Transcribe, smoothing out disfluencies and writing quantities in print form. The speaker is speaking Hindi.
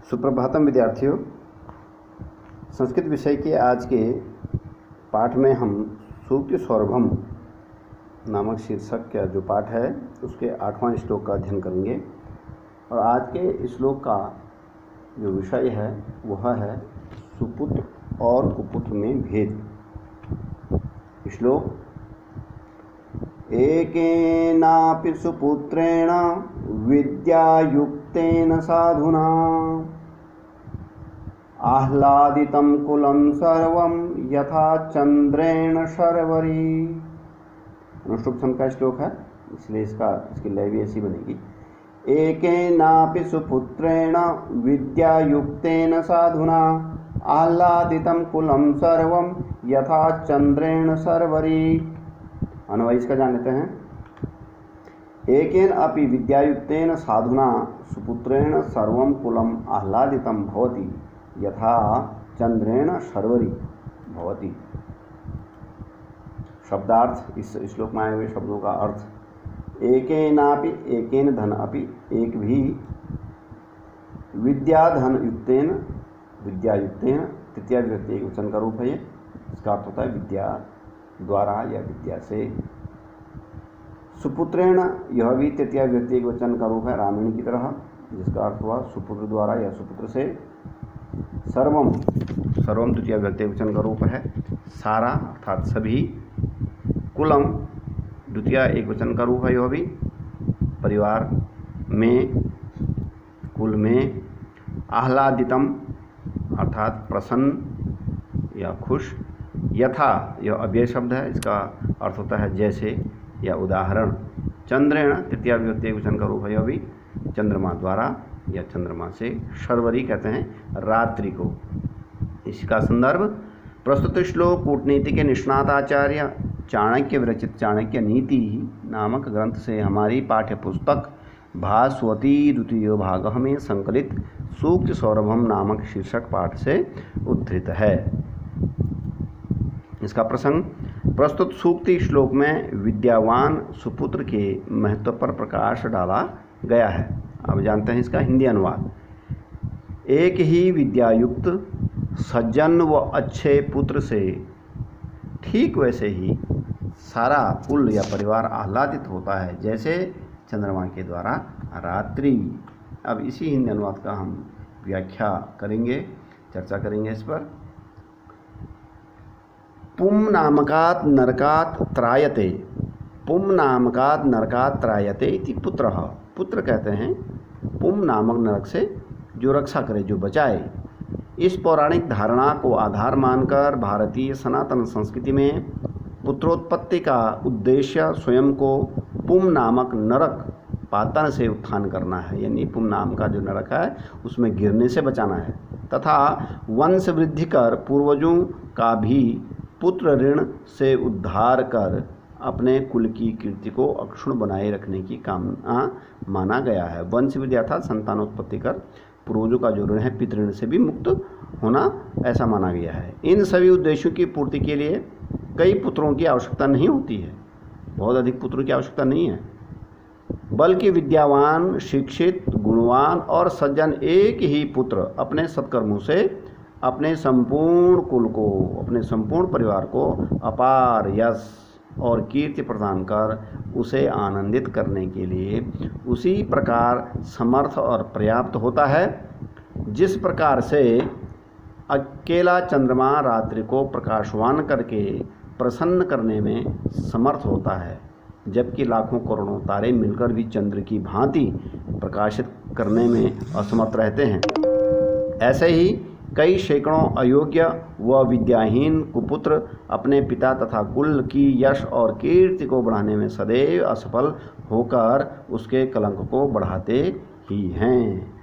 सुप्रभातम विद्यार्थियों। संस्कृत विषय के आज के पाठ में हम सूक्ति सौरभम नामक शीर्षक का जो पाठ है उसके 8वां श्लोक का अध्ययन करेंगे। और आज के श्लोक का जो विषय है वह है सुपुत्र और कुपुत्र में भेद। श्लोक एकेनापि सुपुत्रेण विद्यायुक्तेन साधुना आह्लादितं कुलं सर्वं यथा चंद्रेण शर्वरी। अनुष्टुप छंद का श्लोक है, इसलिए इसकी लय भी ऐसी बनेगी। एकेनापि सुपुत्रेण विद्यायुक्तेन साधुना आह्लादितं कुलं सर्वं यथा चंद्रेण शर्वरी। अन्वय इसका जान लेते हैं। एकेन अपि विद्यायुक्तेन साधुना सुपुत्रेण सर्वं कुलम आह्लादितं भवति यथा चंद्रेण शर्वरी भवति। शब्दार्थ, इस श्लोक में आए हुए शब्दों का अर्थ। एकेनापि, एकेन धन अपि, एक भी, विद्याधन युक्तेन, विद्यायुक्तेन, तृतीया विभक्ति एक वचन का रूप है ये। इसका अर्थ होता है विद्या द्वारा या विद्या से। सुपुत्रेण, यह भी तृतीया विभक्ति एक वचन का रूप है रामिणी की तरह, जिसका अर्थ हुआ सुपुत्र द्वारा या सुपुत्र से। सर्वम, सर्वम तृतीया विभक्ति एक वचन का रूप है सारा अर्थात सभी। कुलम द्वितीय एक वचन का रूप है, यह भी परिवार में, कुल में। आह्लादितम अर्थात प्रसन्न या खुश। यथा, यह अव्यय शब्द है, इसका अर्थ होता है जैसे या उदाहरण। चंद्रेण तृतीया विभक्ति एक वचन का रूप है, यह भी चंद्रमा द्वारा या चंद्रमा से। शर्वरी कहते हैं रात्रि को। इसका संदर्भ प्रस्तुत श्लोक कूटनीति के निष्णात आचार्य चाणक्य विरचित चाणक्य नीति नामक ग्रंथ से हमारी पाठ्य पुस्तक भास्वती द्वितीय भाग में संकलित सूक्ति सौरभम नामक शीर्षक पाठ से उद्धृत है। इसका प्रसंग प्रस्तुत सूक्ति श्लोक में विद्यावान सुपुत्र के महत्व पर प्रकाश डाला गया है। अब जानते हैं इसका हिंदी अनुवाद। एक ही विद्यायुक्त सज्जन व अच्छे पुत्र से ठीक वैसे ही सारा कुल या परिवार आह्लादित होता है जैसे चंद्रमा के द्वारा रात्रि। अब इसी हिंदी अनुवाद का हम व्याख्या करेंगे, चर्चा करेंगे इस पर। पुम नामकात् नरकात् त्रायते, पुम नामकात् नरकात् त्रायते इति पुत्रः। पुत्र कहते हैं पुम नामक नरक से जो रक्षा करे, जो बचाए। इस पौराणिक धारणा को आधार मानकर भारतीय सनातन संस्कृति में पुत्रोत्पत्ति का उद्देश्य स्वयं को पुम नामक नरक पातन से उत्थान करना है, यानी पुम नाम का जो नरक है उसमें गिरने से बचाना है, तथा वंश वृद्धि कर पूर्वजों का भी पुत्र ऋण से उद्धार कर अपने कुल की कीर्ति को अक्षुण्ण बनाए रखने की कामना माना गया है। वंश वृद्धि अर्थात संतानोत्पत्ति कर पूर्वजों का जो ऋण है पितृण से भी मुक्त होना, ऐसा माना गया है। इन सभी उद्देश्यों की पूर्ति के लिए कई पुत्रों की आवश्यकता नहीं होती है, बहुत अधिक पुत्रों की आवश्यकता नहीं है, बल्कि विद्यावान, शिक्षित, गुणवान और सज्जन एक ही पुत्र अपने सत्कर्मों से अपने संपूर्ण कुल को, अपने संपूर्ण परिवार को अपार यश और कीर्ति प्रदान कर उसे आनंदित करने के लिए उसी प्रकार समर्थ और पर्याप्त होता है जिस प्रकार से अकेला चंद्रमा रात्रि को प्रकाशवान करके प्रसन्न करने में समर्थ होता है, जबकि लाखों करोड़ों तारे मिलकर भी चंद्र की भांति प्रकाशित करने में असमर्थ रहते हैं। ऐसे ही कई सैकड़ों अयोग्य व विद्याहीन कुपुत्र अपने पिता तथा कुल की यश और कीर्ति को बढ़ाने में सदैव असफल होकर उसके कलंक को बढ़ाते ही हैं।